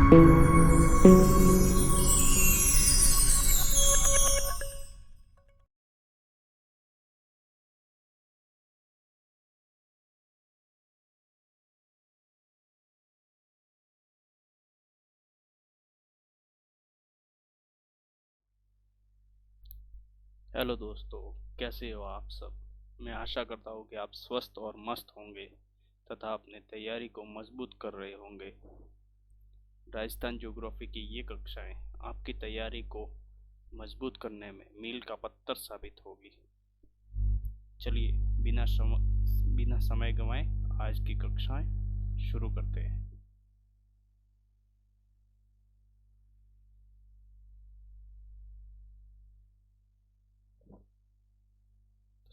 Hello दोस्तों, कैसे हो आप सब। मैं आशा करता हूँ कि आप स्वस्थ और मस्त होंगे तथा अपने तैयारी को मजबूत कर रहे होंगे। राजस्थान ज्योग्राफी की ये कक्षाएं आपकी तैयारी को मजबूत करने में मील का पत्थर साबित होगी। चलिए, बिना समय गंवाए आज की कक्षाएं शुरू करते हैं।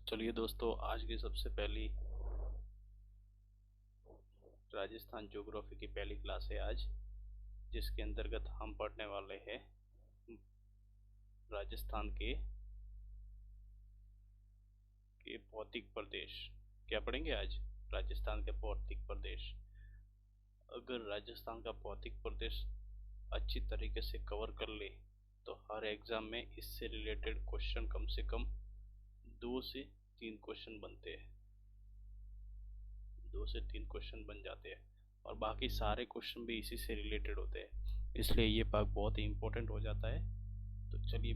चलिए दोस्तों, आज की सबसे पहली राजस्थान ज्योग्राफी की पहली क्लास है आज, जिसके अंतर्गत हम पढ़ने वाले हैं राजस्थान के भौतिक प्रदेश। क्या पढ़ेंगे आज? राजस्थान के भौतिक प्रदेश। अगर राजस्थान का भौतिक प्रदेश अच्छी तरीके से कवर कर ले तो हर एग्जाम में इससे रिलेटेड क्वेश्चन कम से कम 2 से 3 क्वेश्चन बनते हैं। 2 से 3 क्वेश्चन बन जाते हैं और बाकी सारे क्वेश्चन भी इसी से रिलेटेड होते हैं, इसलिए ये भाग बहुत ही इम्पोर्टेंट हो जाता है। तो चलिए,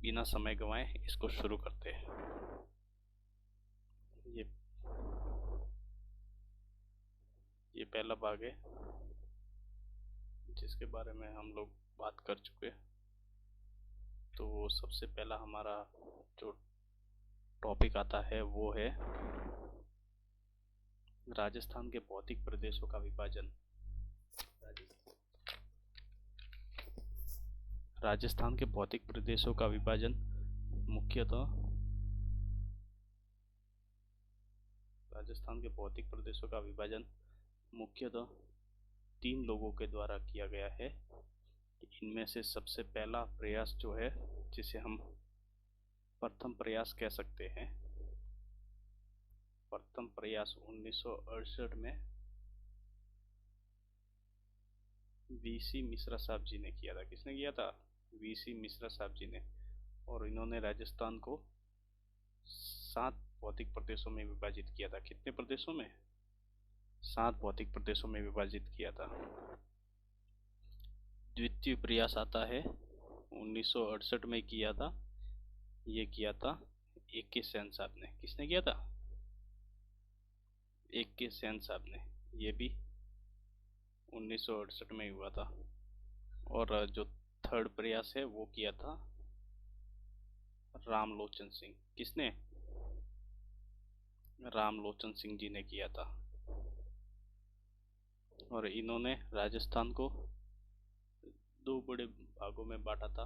बिना समय गंवाए इसको शुरू करते हैं। ये ये पहला भाग है जिसके बारे में हम लोग बात कर चुके हैं। तो सबसे पहला हमारा जो टॉपिक आता है वो है राजस्थान के भौतिक प्रदेशों का विभाजन। राजस्थान के भौतिक प्रदेशों का विभाजन मुख्यतः राजस्थान के भौतिक प्रदेशों का विभाजन मुख्यतः 3 लोगों के द्वारा किया गया है। इनमें से सबसे पहला प्रयास जो है, जिसे हम प्रथम प्रयास कह सकते हैं, प्रथम प्रयास 1968 में वीसी मिश्रा साहब जी ने किया था। किसने किया था? वीसी मिश्रा साहब जी ने। और इन्होंने राजस्थान को 7 भौतिक प्रदेशों में विभाजित किया था। कितने प्रदेशों में? 7 भौतिक प्रदेशों में विभाजित किया था। द्वितीय प्रयास आता है 1968 में किया था। ये किया था AK सेन साहब ने। किसने किया था? AK सेन साहब ने। ये भी 1968 में हुआ था। और जो थर्ड प्रयास है वो किया था रामलोचन सिंह। किसने? रामलोचन सिंह जी ने किया था। और इन्होंने राजस्थान को 2 बड़े भागों में बांटा था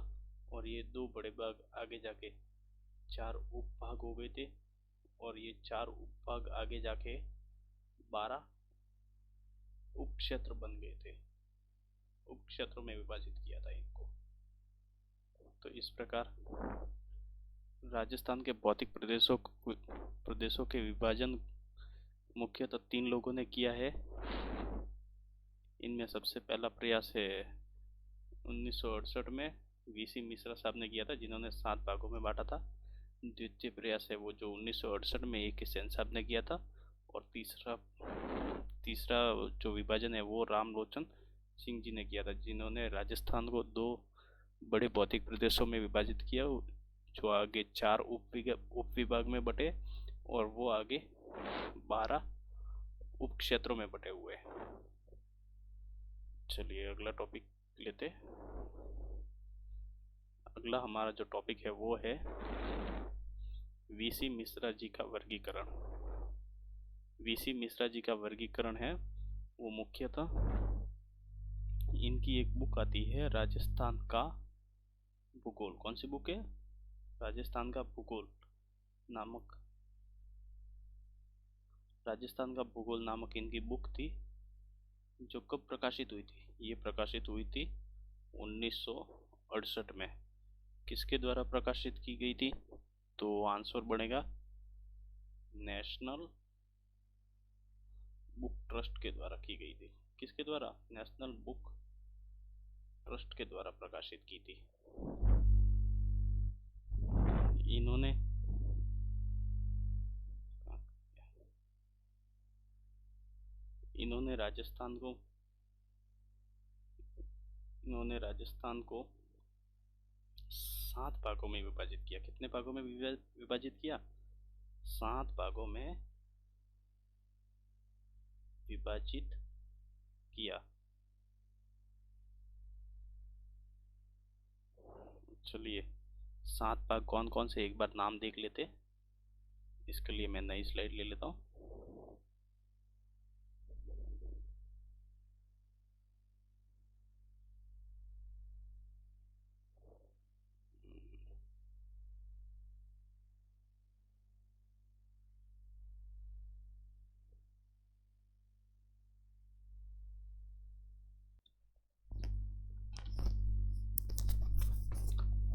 और ये 2 बड़े भाग आगे जाके 4 उपभाग हो गए थे। और ये 4 उपभाग आगे जाके 12 उपक्षेत्र बन गए थे। उपक्षेत्रों में विभाजित किया था इनको। तो इस प्रकार राजस्थान के भौतिक प्रदेशों के विभाजन मुख्यतः 3 लोगों ने किया है। इनमें सबसे पहला प्रयास है 1968 में वीसी मिश्रा साहब ने किया था, जिन्होंने 7 भागों में बांटा था। द्वितीय प्रयास है वो जो 1968 में AK सेन साहब ने किया था। और तीसरा जो विभाजन है वो रामलोचन सिंह जी ने किया था, जिन्होंने राजस्थान को 2 बड़े भौतिक प्रदेशों में विभाजित किया, जो आगे 4 उप विभाग में बटे और वो आगे 12 उप क्षेत्रों में बटे हुए। चलिए अगला टॉपिक लेते। अगला हमारा जो टॉपिक है वो है वीसी मिश्रा जी का वर्गीकरण। वीसी मिश्रा जी का वर्गीकरण है वो मुख्यतः इनकी एक बुक आती है राजस्थान का भूगोल। कौन सी बुक है? राजस्थान का भूगोल नामक राजस्थान का भूगोल नामक इनकी बुक थी, जो कब प्रकाशित हुई थी? ये प्रकाशित हुई थी 1968 में। किसके द्वारा प्रकाशित की गई थी? तो आंसर बनेगा नेशनल बुक ट्रस्ट के द्वारा की गई थी। किसके द्वारा? नेशनल बुक ट्रस्ट के द्वारा प्रकाशित की थी। इन्होंने इन्होंने राजस्थान को इन्होंने राजस्थान को 7 भागों में विभाजित किया। कितने भागों में विभाजित किया? 7 भागों में विभाजित किया। चलिए 7 भाग कौन कौन से एक बार नाम देख लेते। इसके लिए मैं नई स्लाइड ले लेता हूँ।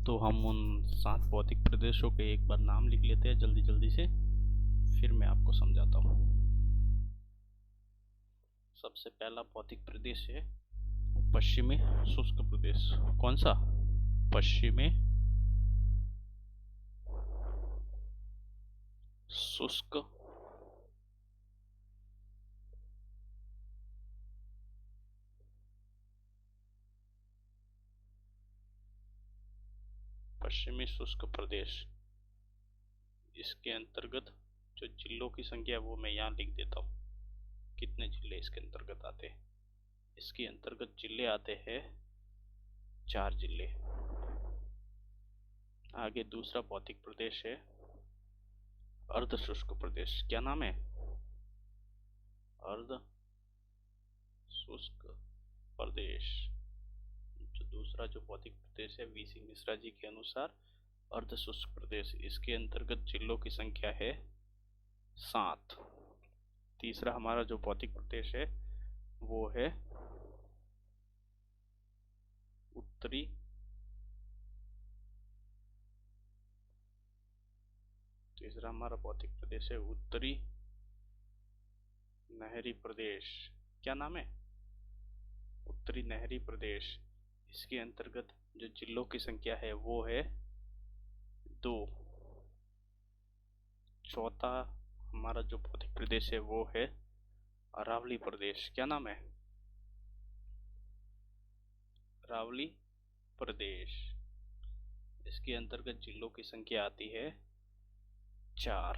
तो हम उन 7 भौतिक प्रदेशों के एक बार नाम लिख लेते हैं जल्दी जल्दी से, फिर मैं आपको समझाता हूँ। सबसे पहला भौतिक प्रदेश है पश्चिमी शुष्क प्रदेश। कौन सा? पश्चिमी शुष्क पश्चिमी शुष्क प्रदेश। इसके अंतर्गत जो जिलों की संख्या वो मैं यहाँ लिख देता हूँ। कितने जिले इसके अंतर्गत आते हैं? इसके अंतर्गत जिले आते हैं 4 जिले। आगे दूसरा भौतिक प्रदेश है अर्ध शुष्क प्रदेश। क्या नाम है? अर्ध शुष्क प्रदेश। जो दूसरा जो भौतिक प्रदेश है वीसी मिश्रा जी के अनुसार अर्ध शुष्क प्रदेश, इसके अंतर्गत जिलों की संख्या है 7। तीसरा हमारा जो भौतिक प्रदेश है वो है उत्तरी तीसरा हमारा भौतिक प्रदेश है उत्तरी नहरी प्रदेश। क्या नाम है? उत्तरी नहरी प्रदेश। इसके अंतर्गत जो जिलों की संख्या है वो है 2। चौथा हमारा जो भौतिक प्रदेश है वो है अरावली प्रदेश। क्या नाम है? अरावली प्रदेश। इसके अंतर्गत जिलों की संख्या आती है 4।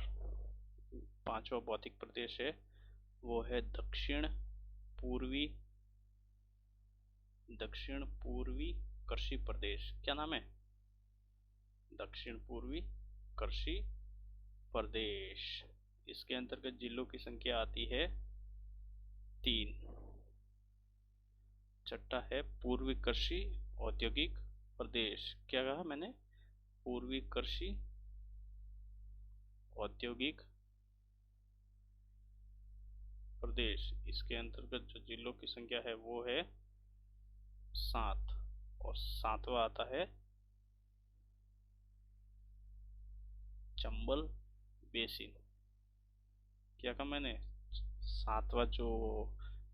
पांचवा भौतिक प्रदेश है वो है दक्षिण पूर्वी कृषि प्रदेश। क्या नाम है? दक्षिण पूर्वी कृषि प्रदेश। इसके अंतर्गत जिलों की संख्या आती है 3। छठा है पूर्वी कृषि औद्योगिक प्रदेश। क्या कहा मैंने? पूर्वी कृषि औद्योगिक प्रदेश। इसके अंतर्गत जो जिलों की संख्या है वो है 7। और 7वां आता है चंबल बेसिन। क्या कहा मैंने? 7वां जो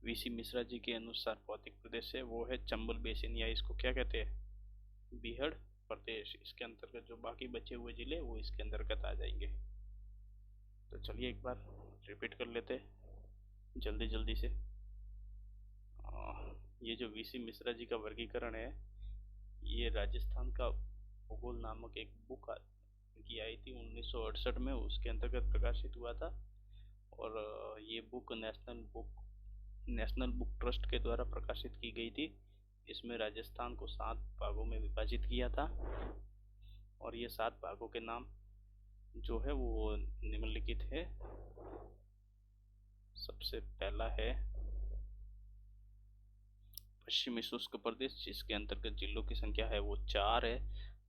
वीसी मिश्रा जी के अनुसार भौतिक प्रदेश है वो है चंबल बेसिन, या इसको क्या कहते हैं? बीहड़ प्रदेश। इसके अंतर्गत जो बाकी बचे हुए जिले वो इसके अंतर्गत आ जाएंगे। तो चलिए एक बार रिपीट कर लेते हैं जल्दी जल्दी से। ये जो वीसी मिश्रा जी का वर्गीकरण है ये राजस्थान का भूगोल नामक एक बुक की आई थी 1968 में, उसके अंतर्गत प्रकाशित हुआ था। और ये बुक नेशनल बुक ट्रस्ट के द्वारा प्रकाशित की गई थी। इसमें राजस्थान को 7 भागों में विभाजित किया था और ये 7 भागों के नाम जो है वो निम्नलिखित है। सबसे पहला है पश्चिमी शुष्क प्रदेश जिसके अंतर्गत जिलों की संख्या है वो 4 है।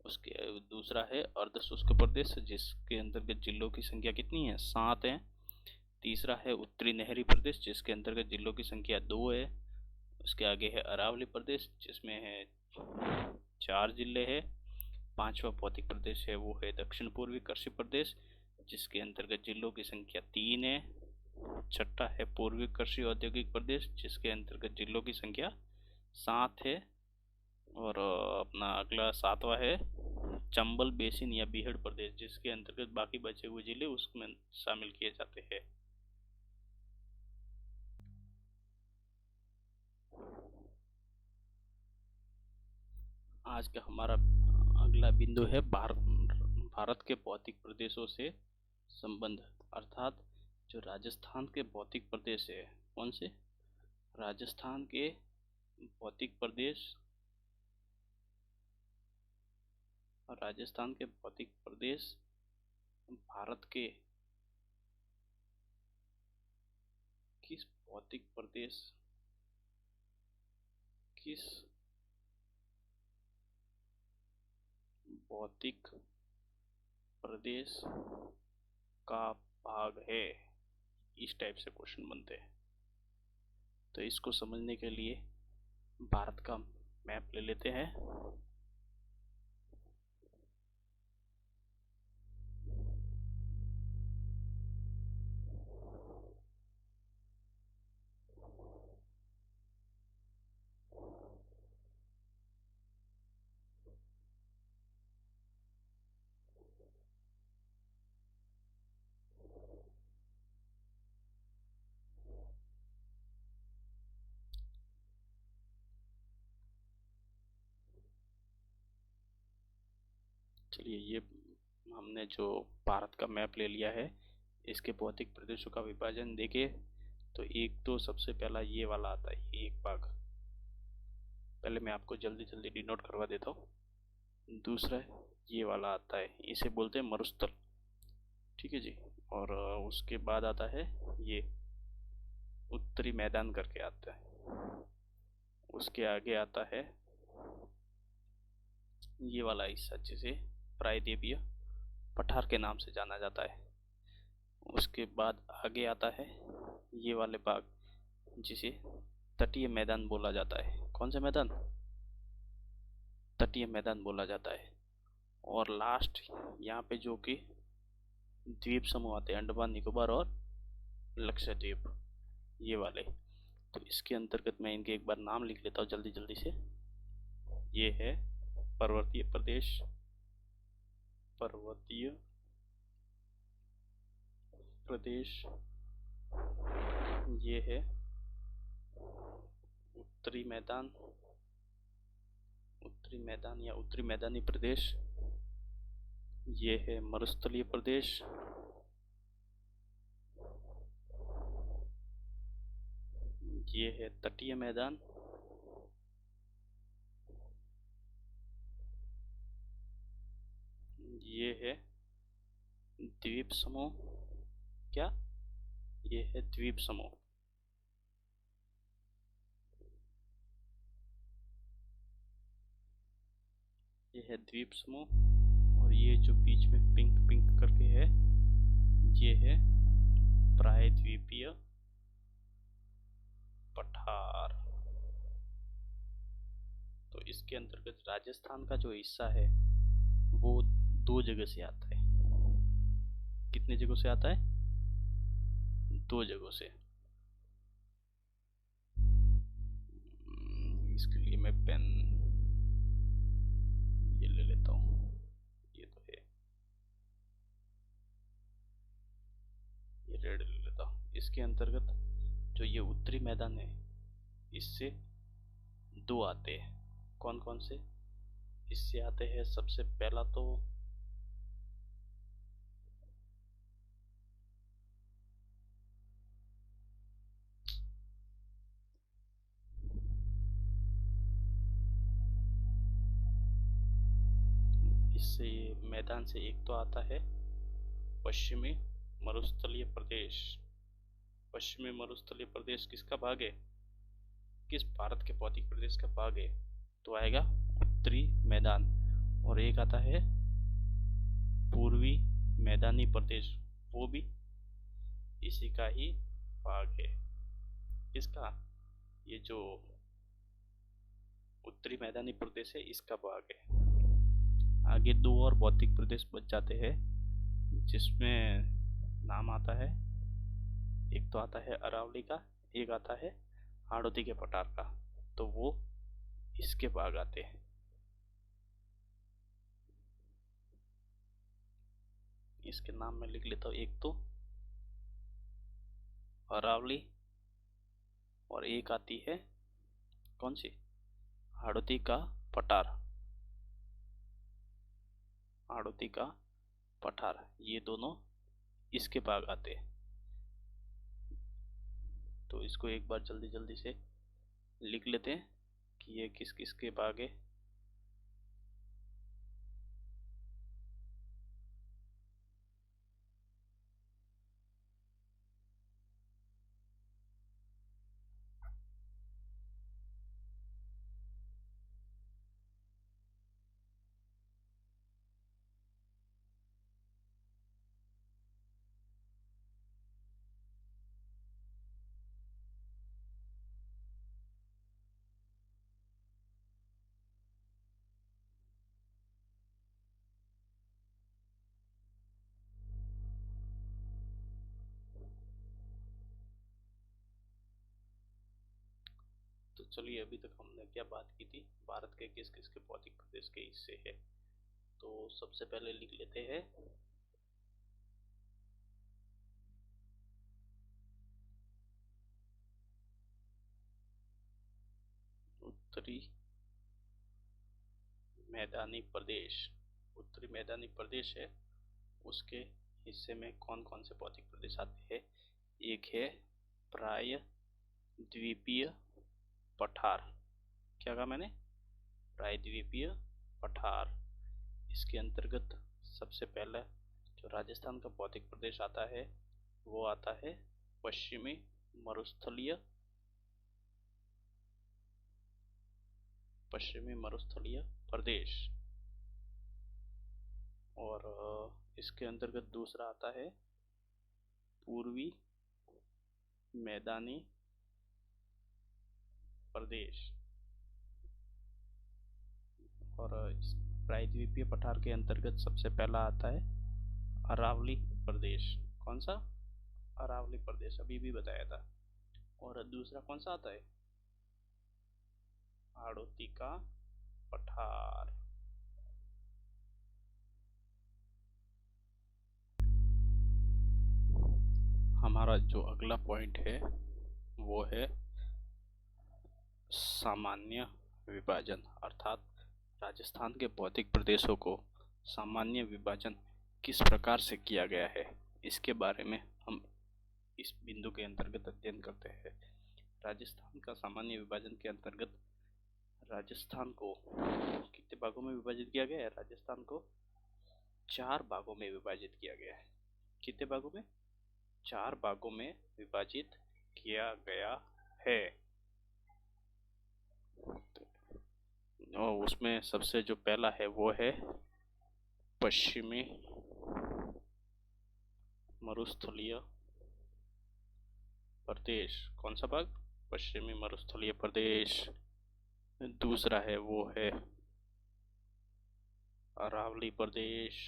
उसके दूसरा है अर्ध शुष्क प्रदेश जिसके अंतर्गत जिलों की संख्या कितनी है? 7 है। तीसरा है उत्तरी नहरी प्रदेश जिसके अंतर्गत जिलों की संख्या 2 है। उसके आगे है अरावली प्रदेश जिसमें है 4 जिले हैं। पांचवा भौतिक प्रदेश है वो है दक्षिण पूर्वी कृषि प्रदेश जिसके अंतर्गत जिलों की संख्या 3 है। छठा है पूर्वी कृषि औद्योगिक प्रदेश जिसके अंतर्गत जिलों की संख्या 7 है। और अपना अगला सातवां है चंबल बेसिन या बीहड़ प्रदेश, जिसके अंतर्गत बाकी बचे हुए जिले उसमें शामिल किए जाते हैं। आज का हमारा अगला बिंदु है भारत के भौतिक प्रदेशों से संबंध, अर्थात जो राजस्थान के भौतिक प्रदेश है, कौन से राजस्थान के भौतिक प्रदेश, राजस्थान के भौतिक प्रदेश भारत के किस भौतिक प्रदेश, किस भौतिक प्रदेश का भाग है, इस टाइप से क्वेश्चन बनते हैं। तो इसको समझने के लिए भारत का मैप ले लेते हैं। चलिए, ये हमने जो भारत का मैप ले लिया है, इसके भौतिक प्रदेशों का विभाजन देखे तो एक तो सबसे पहला ये वाला आता है, ये एक भाग। पहले मैं आपको जल्दी जल्दी डिनोट करवा देता हूँ। दूसरा ये वाला आता है, इसे बोलते हैं मरुस्थल, ठीक है जी। और उसके बाद आता है ये उत्तरी मैदान करके आता है। उसके आगे आता है ये वाला हिस्सा, जिसे प्रायद्वीपीय पठार के नाम से जाना जाता है। उसके बाद आगे आता है ये वाले भाग, जिसे तटीय मैदान बोला जाता है। कौन सा मैदान? तटीय मैदान बोला जाता है। और लास्ट यहाँ पे जो कि द्वीप समूह आते हैं, अंडमान निकोबार और लक्षद्वीप, ये वाले। तो इसके अंतर्गत मैं इनके एक बार नाम लिख लेता हूँ जल्दी जल्दी से। ये है पर्वतीय प्रदेश, पर्वतीय प्रदेश। ये है उत्तरी मैदान, उत्तरी मैदान या उत्तरी मैदानी प्रदेश। ये है मरुस्थलीय प्रदेश। ये है तटीय मैदान। ये है द्वीप समूह। क्या? ये है द्वीप समूह। ये है द्वीप समूह। और ये जो बीच में पिंक पिंक करके है, ये है प्रायद्वीपीय पठार। तो इसके अंतर्गत राजस्थान का जो हिस्सा है वो दो जगह से आता है। कितने जगहों से आता है? दो जगहों से। इसके लिए मैं पेन ये ले लेता हूँ, ये तो है, ये रेड ले लेता हूँ। इसके अंतर्गत जो ये उत्तरी मैदान है, इससे दो आते हैं। कौन कौन से? इससे आते हैं सबसे पहला तो इससे मैदान से एक तो आता है पश्चिमी मरुस्थलीय प्रदेश। पश्चिमी मरुस्थलीय प्रदेश किसका भाग है? किस भारत के भौतिक प्रदेश का भाग है? तो आएगा उत्तरी मैदान। और एक आता है पूर्वी मैदानी प्रदेश, वो भी इसी का ही भाग है। इसका ये जो उत्तरी मैदानी प्रदेश है, इसका भाग है। आगे दो और भौतिक प्रदेश बच जाते हैं, जिसमें नाम आता है, एक तो आता है अरावली का, एक आता है हाड़ौती के पठार का। तो वो इसके भाग आते हैं। इसके नाम में लिख लेता हूँ। एक तो अरावली, और एक आती है कौन सी, हाड़ौती का पठार। हाड़ौती का पठार, ये दोनों इसके भाग आते हैं। तो इसको एक बार जल्दी जल्दी से लिख लेते हैं कि ये किस किस के भाग है। तो चलिए, अभी तक हमने क्या बात की थी, भारत के किस किस के भौतिक प्रदेश के हिस्से है। तो सबसे पहले लिख लेते हैं उत्तरी मैदानी प्रदेश। उत्तरी मैदानी प्रदेश है, उसके हिस्से में कौन कौन से भौतिक प्रदेश आते हैं। एक है प्राय द्वीपीय पठार। क्या कहा मैंने, प्रायद्वीपीय पठार। इसके अंतर्गत सबसे पहला जो राजस्थान का भौतिक प्रदेश आता है वो आता है पश्चिमी मरुस्थलीय प्रदेश। और इसके अंतर्गत दूसरा आता है पूर्वी मैदानी प्रदेश। और इस प्रायद्वीपीय पठार के अंतर्गत सबसे पहला आता है अरावली प्रदेश। कौन सा, अरावली प्रदेश, अभी भी बताया था। और दूसरा कौन सा आता है, हाड़ौती का पठार। हमारा जो अगला पॉइंट है वो है सामान्य विभाजन, अर्थात राजस्थान के भौतिक प्रदेशों को सामान्य विभाजन किस प्रकार से किया गया है, इसके बारे में हम इस बिंदु के अंतर्गत अध्ययन करते हैं। राजस्थान का सामान्य विभाजन के अंतर्गत राजस्थान को कितने भागों में विभाजित किया गया है, राजस्थान को 4 भागों में विभाजित किया गया है। कितने भागों में, 4 भागों में विभाजित किया गया है। और उसमें सबसे जो पहला है वो है पश्चिमी मरुस्थलीय प्रदेश। कौन सा भाग, पश्चिमी मरुस्थलीय प्रदेश। दूसरा है वो है अरावली प्रदेश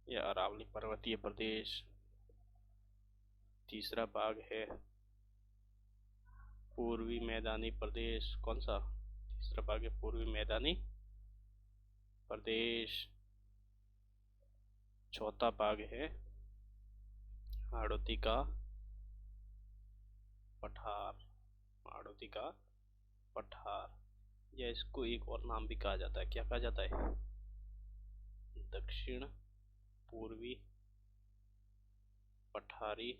या अरावली पर्वतीय प्रदेश। तीसरा भाग है पूर्वी मैदानी प्रदेश। कौन सा, तीसरा भाग है पूर्वी मैदानी प्रदेश। चौथा भाग है हाड़ौती का पठार। हाड़ौती का पठार, या इसको एक और नाम भी कहा जाता है, क्या कहा जाता है, दक्षिण पूर्वी पठारी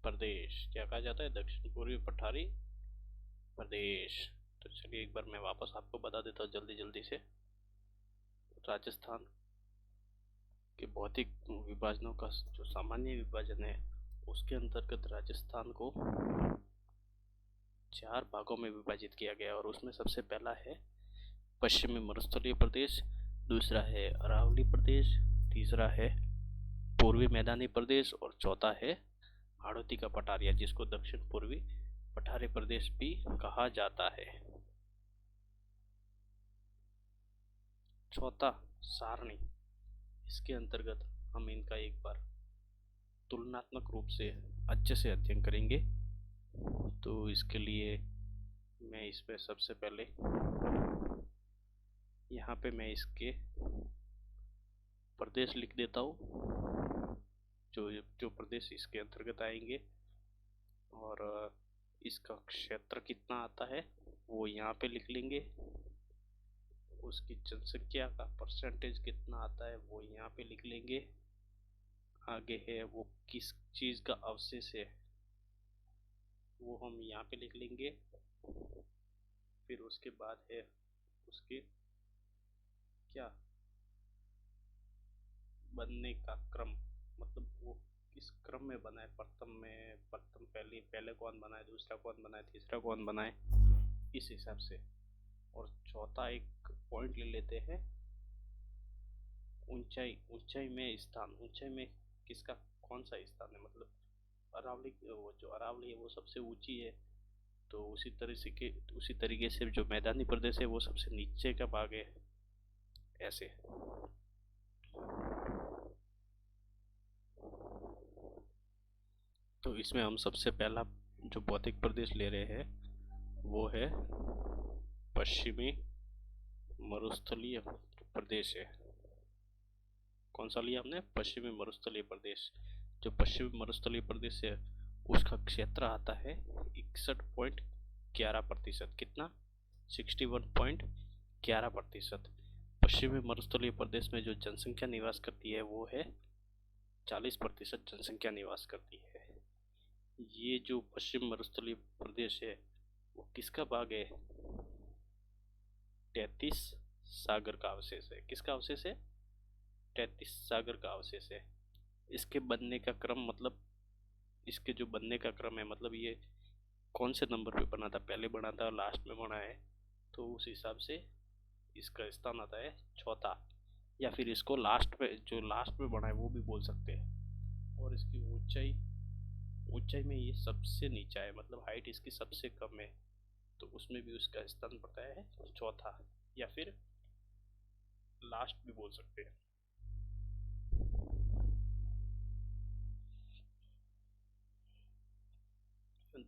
प्रदेश। क्या कहा जाता है, दक्षिण पूर्वी पठारी प्रदेश। तो चलिए एक बार मैं वापस आपको बता देता हूँ जल्दी जल्दी से। राजस्थान के भौतिक विभाजनों का जो सामान्य विभाजन है उसके अंतर्गत राजस्थान को 4 भागों में विभाजित किया गया। और उसमें सबसे पहला है पश्चिमी मरुस्थलीय प्रदेश, दूसरा है अरावली प्रदेश, तीसरा है पूर्वी मैदानी प्रदेश, और चौथा है हाड़ौती का पठारिया, जिसको दक्षिण पूर्वी पठारी प्रदेश भी कहा जाता है। चौथा सारणी, इसके अंतर्गत हम इनका एक बार तुलनात्मक रूप से अच्छे से अध्ययन करेंगे। तो इसके लिए मैं इसमें सबसे पहले यहाँ पे मैं इसके प्रदेश लिख देता हूँ, जो जो प्रदेश इसके अंतर्गत आएंगे, और इसका क्षेत्र कितना आता है वो यहाँ पे लिख लेंगे। उसकी जनसंख्या का परसेंटेज कितना आता है वो यहाँ पे लिख लेंगे। आगे है वो किस चीज़ का अवशेष है वो हम यहाँ पे लिख लेंगे। फिर उसके बाद है उसके क्या बनने का क्रम, मतलब वो किस क्रम में बना है, प्रथम पहले कौन बना है, दूसरा कौन बना है, तीसरा कौन बना है, इस हिसाब से। और चौथा एक पॉइंट ले लेते हैं, ऊंचाई। ऊंचाई में स्थान, ऊंचाई में किसका कौन सा स्थान है, मतलब अरावली, वो जो अरावली है वो सबसे ऊंची है, तो उसी तरीके से जो मैदानी प्रदेश है वो सबसे नीचे का भाग है, ऐसे। तो इसमें हम सबसे पहला जो भौतिक प्रदेश ले रहे हैं वो है पश्चिमी मरुस्थलीय प्रदेश है। कौन सा लिया हमने? पश्चिमी मरुस्थलीय प्रदेश। जो पश्चिमी मरुस्थलीय प्रदेश है उसका क्षेत्र आता है 61.11%। कितना? 61.11%। पश्चिमी मरुस्थलीय प्रदेश में जो जनसंख्या निवास करती है वो है 40% जनसंख्या निवास करती है। ये जो पश्चिम मरुस्थलीय प्रदेश है वो किसका भाग है? 33 सागर का अवशेष है। किसका अवशेष है? 33 सागर का अवशेष है। इसके बनने का क्रम, मतलब इसके जो बनने का क्रम है, मतलब ये कौन से नंबर पे बना था, पहले बना था, लास्ट में बना है, तो उस हिसाब से इसका स्थान आता है चौथा, या फिर इसको लास्ट पे, जो लास्ट में बना है वो भी बोल सकते हैं। और इसकी ऊंचाई, ऊंचाई में ये सबसे नीचा है, मतलब हाइट इसकी सबसे कम है, तो उसमें भी उसका स्थान पड़ता है चौथा, या फिर लास्ट भी बोल सकते हैं।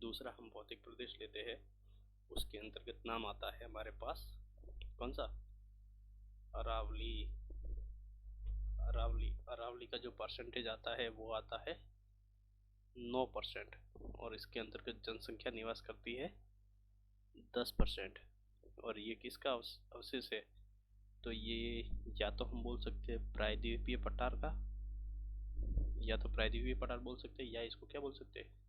दूसरा हम भौतिक प्रदेश लेते हैं, उसके अंतर्गत नाम आता है हमारे पास कौन सा? अरावली। अरावली, अरावली का जो परसेंटेज आता है वो आता है 9%, और इसके अंतर्गत जनसंख्या निवास करती है 10%। और ये किसका अवशेष है? तो ये या तो हम बोल सकते हैं प्रायद्वीपीय पठार का, या तो प्रायद्वीपीय पठार बोल सकते हैं, या इसको क्या बोल सकते हैं?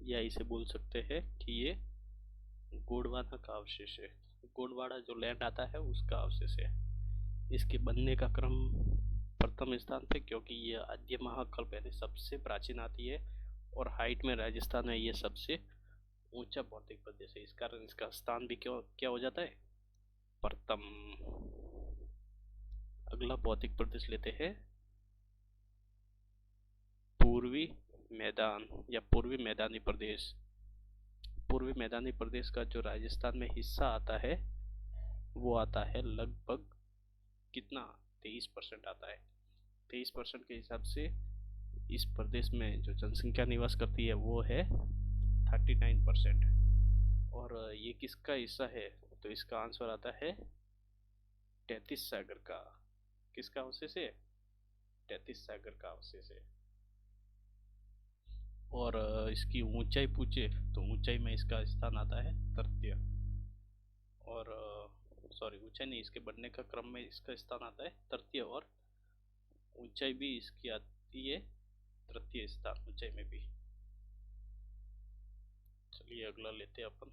या इसे बोल सकते हैं कि ये गोंडवाना का अवशेष है। गोंडवाना जो लैंड आता है उसका अवशेष है। इसके बनने का क्रम प्रथम स्थान पे, क्योंकि ये आद्य महाकल्प यानी सबसे प्राचीन आती है, और हाइट में राजस्थान है ये सबसे ऊंचा भौतिक प्रदेश है, इस कारण इसका स्थान भी क्यों क्या हो जाता है? प्रथम। अगला भौतिक प्रदेश लेते हैं पूर्वी मैदान या पूर्वी मैदानी प्रदेश। पूर्वी मैदानी प्रदेश का जो राजस्थान में हिस्सा आता है वो आता है लगभग कितना? 23% आता है। 23% के हिसाब से इस प्रदेश में जो जनसंख्या निवास करती है वो है 39%। और ये किसका हिस्सा है? तो इसका आंसर आता है 33 सागर का। किसका अवशेष है? 33 सागर का अवशेष है। और इसकी ऊंचाई पूछे तो ऊंचाई में इसका स्थान आता है तृतीय, और सॉरी ऊंचाई नहीं, इसके बढ़ने का क्रम में इसका स्थान आता है तृतीय, और ऊंचाई भी इसकी आती है तृतीय स्थान ऊंचाई में भी। चलिए अगला लेते हैं अपन,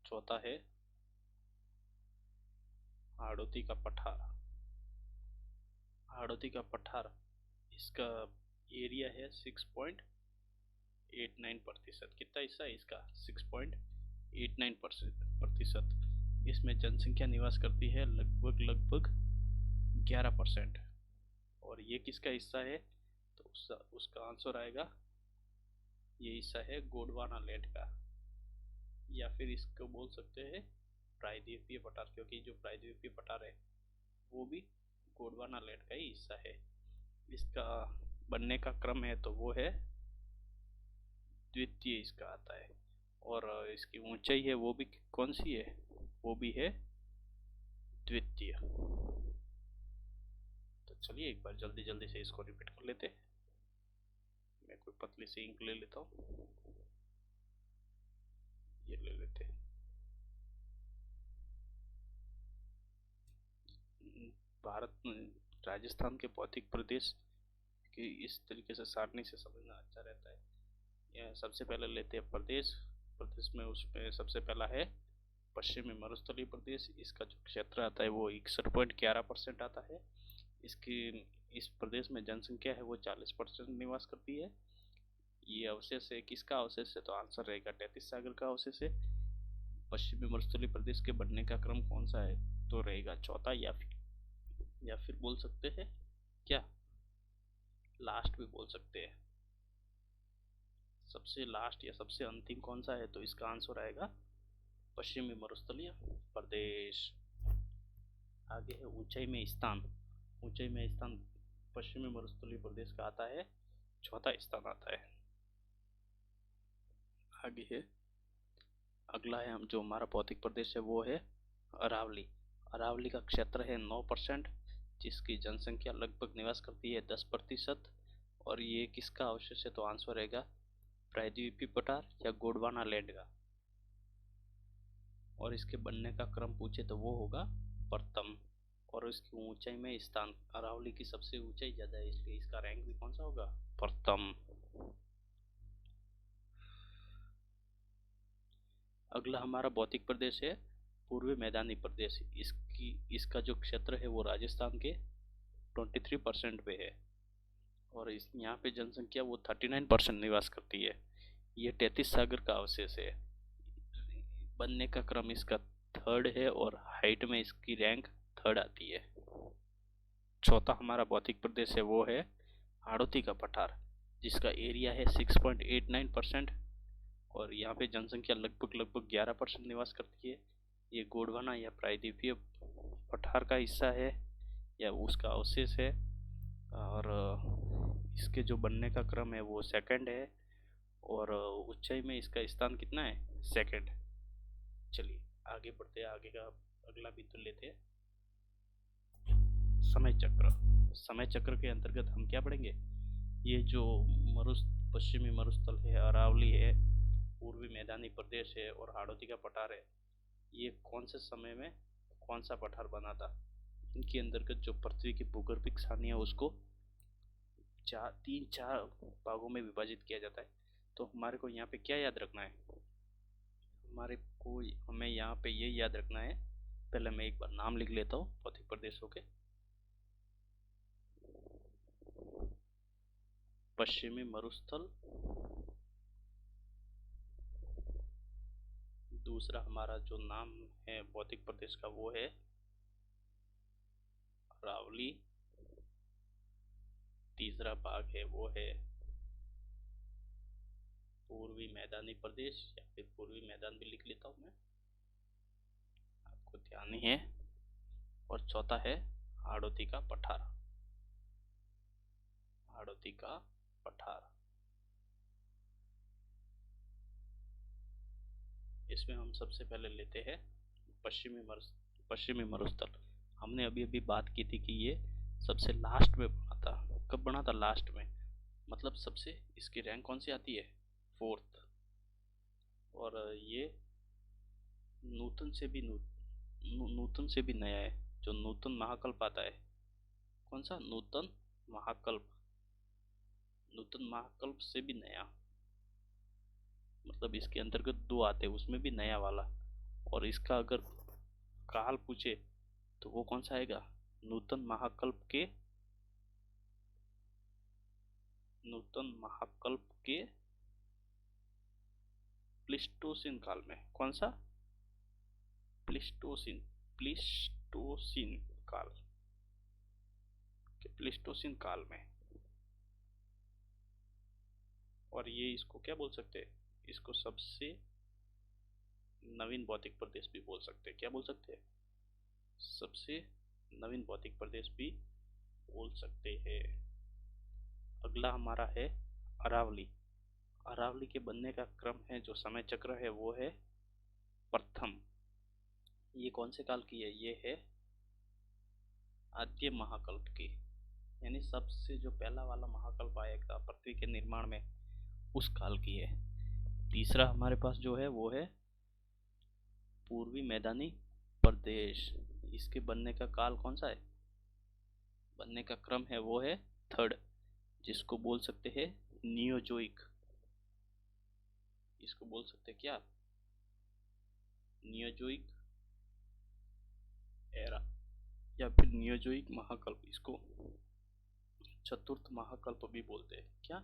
चौथा है हाड़ौती का पठार। हाड़ौती का पठार, इसका एरिया है 6.89%। कितना हिस्सा है इसका? 6.89%। इसमें जनसंख्या निवास करती है लगभग 11%। और ये किसका हिस्सा है? तो उसका आंसर आएगा ये हिस्सा है गोंडवाना लैंड का, या फिर इसको बोल सकते हैं प्रायद्वीपीय पठार, क्योंकि जो प्रायद्वीपीय पठार है वो भी गोंडवाना लैंड का ही हिस्सा है। इसका बनने का क्रम है तो वो है द्वितीय इसका आता है, और इसकी ऊंचाई है वो भी कौन सी है, वो भी है द्वितीय। तो चलिए एक बार जल्दी जल्दी से इसको रिपीट कर लेते। मैं कोई पतली सी इंक ले लेता हूँ, ये ले लेते। भारत में राजस्थान के भौतिक प्रदेश की इस तरीके से सारणी से समझना अच्छा रहता है। यह सबसे पहले लेते हैं प्रदेश। प्रदेश में उसमें सबसे पहला है पश्चिमी मरुस्थलीय प्रदेश। इसका जो क्षेत्र आता है वो 61.11% आता है। इसकी इस प्रदेश में जनसंख्या है वो 40% निवास करती है। ये अवशेष है, किसका अवशेष है, तो आंसर रहेगा तैतीस सागर का अवशेष है। पश्चिमी मरुस्थलीय प्रदेश के बनने का क्रम कौन सा है, तो रहेगा चौथा, या फिर बोल सकते हैं क्या, लास्ट भी बोल सकते हैं। सबसे लास्ट या सबसे अंतिम कौन सा है, तो इसका आंसर आएगा पश्चिमी मरुस्थलीय प्रदेश। आगे है ऊंचाई में स्थान। ऊंचाई में स्थान पश्चिमी मरुस्थलीय प्रदेश का आता है चौथा स्थान आता है। आगे है अगला है हम जो हमारा भौतिक प्रदेश है वो है अरावली। अरावली का क्षेत्र है 9%, जिसकी जनसंख्या लगभग निवास करती है 10%। और ये किसका अवशेष है, तो आंसर रहेगा प्रायद्वीपीय पठार या गोंडवाना लैंड का। और इसके बनने का क्रम पूछे तो वो होगा प्रथम। और इसकी ऊंचाई में स्थान, अरावली की सबसे ऊंचाई ज्यादा है इसलिए इसका रैंक भी कौन सा होगा, प्रथम। अगला हमारा भौतिक प्रदेश है पूर्वी मैदानी प्रदेश। इसका जो क्षेत्र है वो राजस्थान के 23% पे है। और इस यहाँ पे जनसंख्या वो 39% निवास करती है। ये 33 सागर का अवशेष है। बनने का क्रम इसका थर्ड है और हाइट में इसकी रैंक थर्ड आती है। चौथा हमारा भौतिक प्रदेश है वो है हाड़ौती का पठार, जिसका एरिया है 6.89%। और यहाँ पे जनसंख्या लगभग 11% निवास करती है। ये गोंडवाना या प्रायद्वीपीय पठार का हिस्सा है या उसका अवशेष है। और इसके जो बनने का क्रम है वो सेकंड है। और ऊंचाई में इसका स्थान कितना है, सेकंड। चलिए आगे बढ़ते हैं, आगे का अगला बिंदु लेते हैं समय चक्र। समय चक्र के अंतर्गत हम क्या पढ़ेंगे, ये जो पश्चिमी मरुस्थल है, अरावली है, पूर्वी मैदानी प्रदेश है और हाड़ौती का पठार है, ये कौन से समय में कौन सा पठार बना था। इनके अंतर्गत जो पृथ्वी की भूगर्भिक सारणी है उसको तीन चार भागों में विभाजित किया जाता है। तो हमारे को यहाँ पे क्या याद रखना है, हमें यहाँ पे ये याद रखना है। पहले मैं एक बार नाम लिख लेता हूँ भौतिक प्रदेशों के। पश्चिमी मरुस्थल, दूसरा हमारा जो नाम है भौतिक प्रदेश का वो है अरावली, तीसरा भाग है वो है पूर्वी मैदानी प्रदेश या फिर पूर्वी मैदान भी लिख लेता हूँ मैं, आपको ध्यान नहीं है। और चौथा है हाड़ौती का पठार, हाड़ौती का पठार। इसमें हम सबसे पहले लेते हैं पश्चिमी मरुस्थल। हमने अभी अभी बात की थी कि ये सबसे लास्ट में बना था। कब बना था, लास्ट में, मतलब सबसे इसकी रैंक कौन सी आती है, फोर्थ। और ये नूतन से भी नूतन से भी नया है। जो नूतन महाकल्प आता है, कौन सा, नूतन महाकल्प, नूतन महाकल्प से भी नया, मतलब इसके अंतर्गत दो आते हैं उसमें भी नया वाला। और इसका अगर काल पूछे तो वो कौन सा आएगा, नूतन महाकल्प के प्लीस्टोसिन काल में। कौन सा, प्लीस्टोसिन, प्लीस्टोसिन काल के प्लीस्टोसिन काल में। और ये इसको क्या बोल सकते हैं, इसको सबसे नवीन भौतिक प्रदेश भी बोल सकते हैं। क्या बोल सकते हैं, सबसे नवीन भौतिक प्रदेश भी बोल सकते हैं। अगला हमारा है अरावली। अरावली के बनने का क्रम है, जो समय चक्र है वो है प्रथम। ये कौन से काल की है, ये है आद्य महाकल्प की, यानी सबसे जो पहला वाला महाकल्प आया था पृथ्वी के निर्माण में, उस काल की है। तीसरा हमारे पास जो है वो है पूर्वी मैदानी प्रदेश। इसके बनने का काल कौन सा है, बनने का क्रम है वो है थर्ड, जिसको बोल सकते हैं नियोजोइक। इसको बोल सकते हैं क्या, नियोजोइक एरा, या फिर नियोजोइक महाकल्प। इसको चतुर्थ महाकल्प भी बोलते हैं। क्या,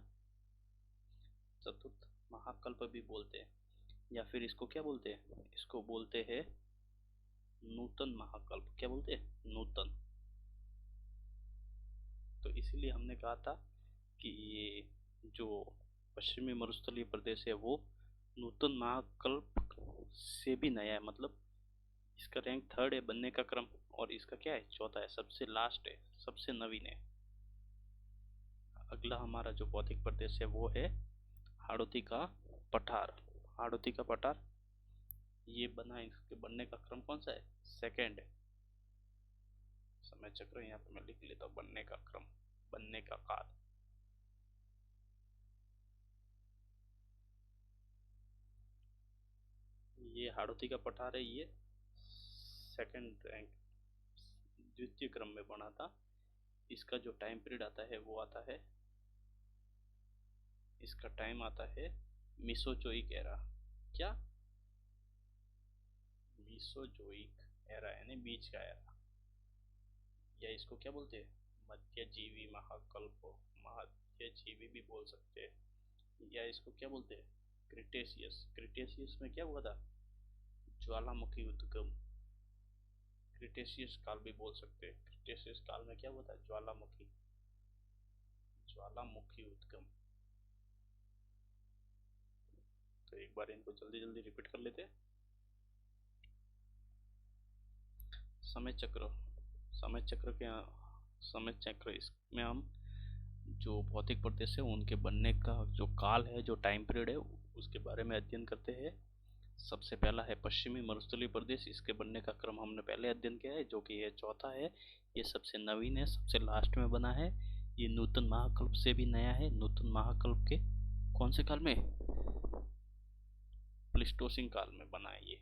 चतुर्थ महाकल्प भी बोलते हैं, या फिर इसको क्या बोलते हैं, इसको बोलते हैं नूतन महाकल्प। क्या बोलते हैं, नूतन। तो इसीलिए हमने कहा था कि ये जो पश्चिमी मरुस्थलीय प्रदेश है वो नूतन महाकल्प से भी नया है, मतलब इसका रैंक थर्ड है बनने का क्रम, और इसका क्या है, चौथा है, सबसे लास्ट है, सबसे नवीन है। अगला हमारा जो भौतिक प्रदेश है वो है हाड़ौती का पठार। हाड़ौती का पठार ये बना, इसके बनने का क्रम कौन सा है, सेकंड है। समय चक्र यहाँ पे मैं लिख लेता हूँ, बनने का क्रम, बनने का काल। ये हाड़ौती का पठार है, ये सेकंड रैंक, द्वितीय क्रम में बना था। इसका जो टाइम पीरियड आता है वो आता है, इसका टाइम आता है मिसोजोइक एरा। क्या, मिसोजोइक एरा, यानी बीच का एरा, या इसको क्या बोलते हैं, मध्यजीवी महाकल्प, मध्यजीवी भी बोल सकते हैं। या इसको क्या बोलते हैं, क्रिटेशियस। क्रिटेशियस में क्या हुआ था, ज्वालामुखी उद्गम। क्रिटेशियस काल भी बोल सकते हैं। क्रिटेशियस काल में क्या हुआ था, ज्वालामुखी, ज्वालामुखी उद्गम। तो एक बार इनको जल्दी जल्दी रिपीट कर लेते हैं। समय चक्र, समय चक्र के, समय चक्र इसमें हम जो भौतिक प्रदेश है उनके बनने का जो काल है, जो टाइम पीरियड है, उसके बारे में अध्ययन करते हैं। सबसे पहला है पश्चिमी मरुस्थलीय प्रदेश। इसके बनने का क्रम हमने पहले अध्ययन किया है, जो कि ये चौथा है, ये सबसे नवीन है, सबसे लास्ट में बना है। ये नूतन महाकल्प से भी नया है। नूतन महाकल्प के कौन से काल में, प्लीस्टोसिन काल में बना है ये।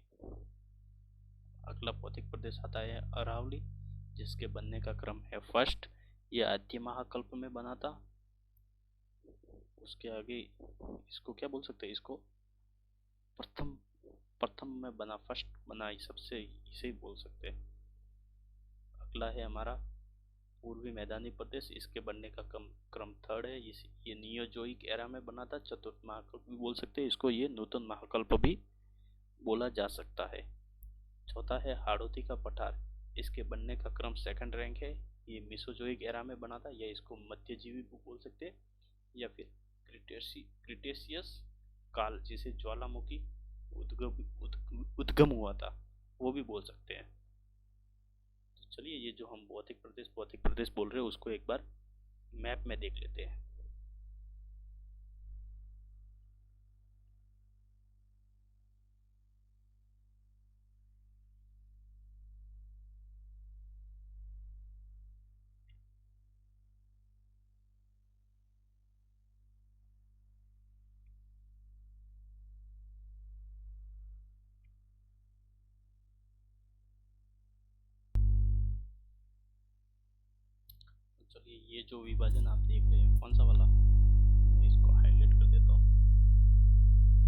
अगला भौतिक प्रदेश आता है अरावली, जिसके बनने का क्रम है फर्स्ट, ये आद्य महाकल्प में बना था। उसके आगे इसको क्या बोल सकते हैं, इसको प्रथम, प्रथम में बना, फर्स्ट बना, सबसे इसे ही बोल सकते हैं। अगला है हमारा पूर्वी मैदानी प्रदेश। इसके बनने का क्रम थर्ड है, ये नियोजोइक एरा में बना था। चतुर्थ महाकल्प भी बोल सकते हैं इसको, ये नूतन महाकल्प भी बोला जा सकता है। चौथा है हाड़ौती का पठार। इसके बनने का क्रम सेकंड रैंक है, ये मिसोजोइक एरा में बना था, या इसको मध्यजीवी भी बोल सकते हैं, या फिर क्रिटेशियस काल, जिसे ज्वालामुखी उद्गम हुआ था, वो भी बोल सकते हैं। तो चलिए, ये जो हम भौतिक प्रदेश बोल रहे हैं उसको एक बार मैप में देख लेते हैं। तो चलिए, ये जो विभाजन आप देख रहे हैं कौन सा वाला, मैं इसको हाईलाइट कर देता हूँ।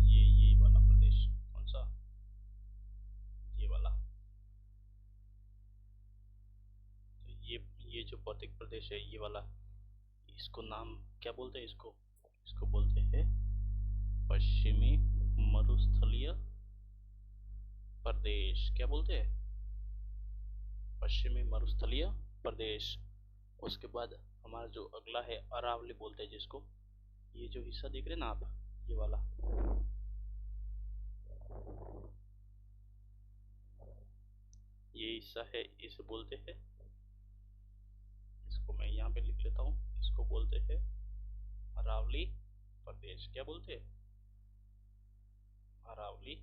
ये वाला प्रदेश कौन सा, ये वाला। तो ये जो भौतिक प्रदेश है ये वाला, इसको नाम क्या बोलते हैं, इसको इसको बोलते हैं पश्चिमी मरुस्थलीय प्रदेश। क्या बोलते हैं, पश्चिमी मरुस्थलीय प्रदेश। उसके बाद हमारा जो अगला है अरावली बोलते हैं जिसको, ये जो हिस्सा देख रहे हैं ना आप, ये वाला, ये हिस्सा है, इसे बोलते हैं, इसको मैं यहाँ पे लिख लेता हूँ, इसको बोलते हैं अरावली प्रदेश। क्या बोलते हैं? अरावली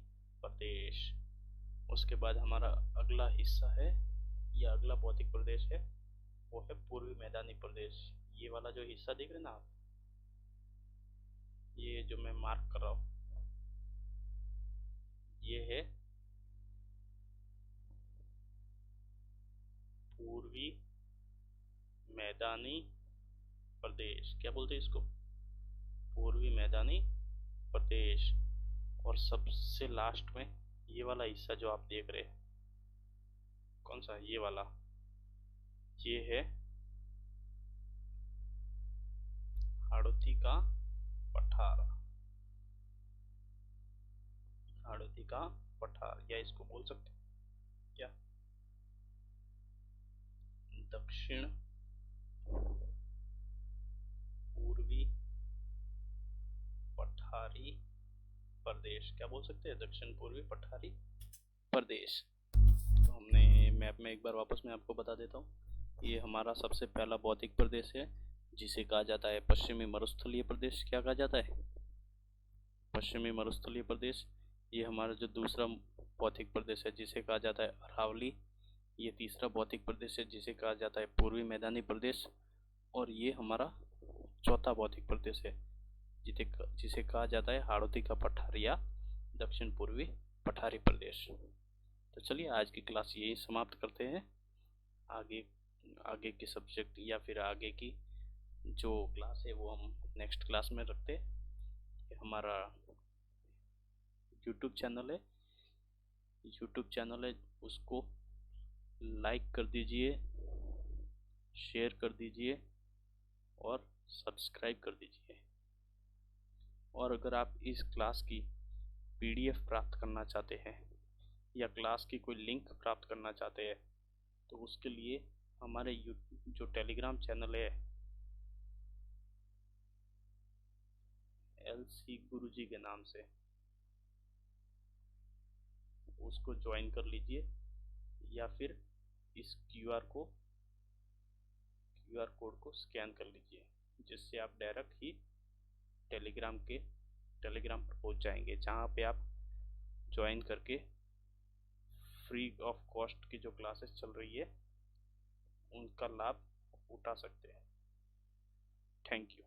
प्रदेश। उसके बाद हमारा अगला हिस्सा है, या अगला भौतिक प्रदेश है, वो है पूर्वी मैदानी प्रदेश। ये वाला जो हिस्सा देख रहे हैं ना आप, ये जो मैं मार्क कर रहा हूँ, ये है पूर्वी मैदानी प्रदेश। क्या बोलते हैं इसको? पूर्वी मैदानी प्रदेश। और सबसे लास्ट में ये वाला हिस्सा जो आप देख रहे हैं, कौन सा? ये वाला, ये है हाड़ौती का पठार। हाड़ौती का पठार, या इसको बोल सकते हैं क्या, दक्षिण पूर्वी पठारी प्रदेश। क्या बोल सकते हैं? दक्षिण पूर्वी पठारी प्रदेश। तो हमने मैप में एक बार वापस मैं आपको बता देता हूँ। ये हमारा सबसे पहला भौतिक प्रदेश है, जिसे कहा जाता है पश्चिमी मरुस्थलीय प्रदेश। क्या कहा जाता है? पश्चिमी मरुस्थलीय प्रदेश। ये हमारा जो दूसरा भौतिक प्रदेश है, जिसे कहा जाता है अरावली। ये तीसरा भौतिक प्रदेश है, जिसे कहा जाता है पूर्वी मैदानी प्रदेश। और ये हमारा चौथा भौतिक प्रदेश है, जिसे जिसे कहा जाता है हाड़ौती का पठार या दक्षिण पूर्वी पठारी प्रदेश। तो चलिए आज की क्लास यही समाप्त करते हैं। आगे आगे के सब्जेक्ट या फिर आगे की जो क्लास है वो हम नेक्स्ट क्लास में रखते हैं। हमारा यूट्यूब चैनल है, उसको लाइक कर दीजिए, शेयर कर दीजिए और सब्सक्राइब कर दीजिए। और अगर आप इस क्लास की पीडीएफ प्राप्त करना चाहते हैं या क्लास की कोई लिंक प्राप्त करना चाहते हैं, तो उसके लिए हमारे जो टेलीग्राम चैनल है LC गुरुजी के नाम से, उसको ज्वाइन कर लीजिए, या फिर इस क्यूआर कोड को स्कैन कर लीजिए, जिससे आप डायरेक्ट ही टेलीग्राम पर पहुंच जाएंगे, जहां पे आप ज्वाइन करके फ्री ऑफ कॉस्ट की जो क्लासेस चल रही है उनका लाभ उठा सकते हैं। Thank you.